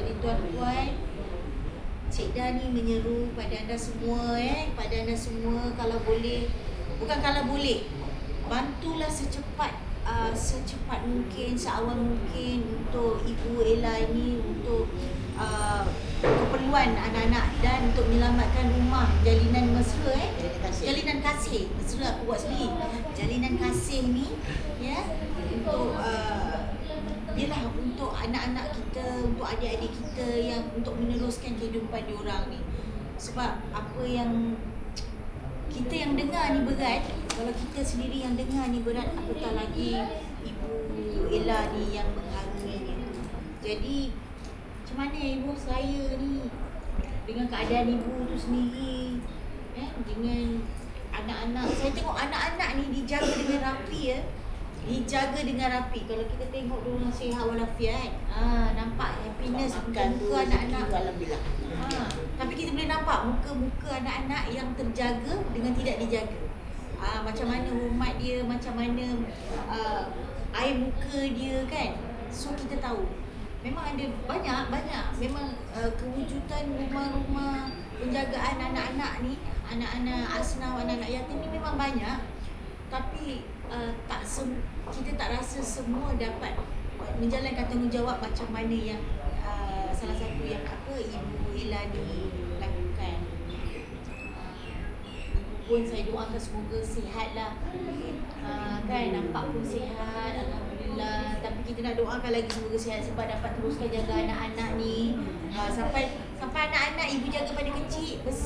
Jadi tuan-tuan, Cik Dan ni menyeru pada anda semua pada anda semua, kalau boleh, bukan kalau boleh, bantulah secepat mungkin, seawal mungkin untuk Ibu Ella ini, untuk keperluan anak-anak dan untuk menyelamatkan rumah jalinan mesra jalinan kasih mesra, aku buat sendiri jalinan kasih ni untuk yelah, untuk anak-anak kita, untuk adik-adik kita, yang untuk meneruskan kehidupan diorang ni. Sebab apa yang kita yang dengar ni berat, kalau kita sendiri yang dengar ni berat, apatah lagi Ibu Ella ni yang mengharuinya. Jadi macam mana ibu saya ni dengan keadaan ibu tu sendiri, dengan anak-anak, saya tengok anak-anak ni dijaga dengan rapi dijaga dengan rapi. Kalau kita tengok diorang sihat walafiat, nampak happiness muka anak-anak. Tapi kita boleh nampak muka-muka anak-anak yang terjaga dengan tidak dijaga. Macam mana hormat dia, macam mana air muka dia kan. So kita tahu memang ada banyak memang kewujudan rumah-rumah penjagaan anak-anak ni, anak-anak asnaf, anak-anak yatim ni memang banyak. Tapi kita tak rasa semua dapat menjalankan tanggungjawab macam mana yang salah satu yang Ibu Ella ni lakukan. Pun saya doakan semoga sihat lah, kan nampak pun sihat, alhamdulillah. Tapi kita nak doakan lagi semoga sihat sebab dapat teruskan jaga anak-anak ni, sampai anak-anak ibu jaga pada kecil besar.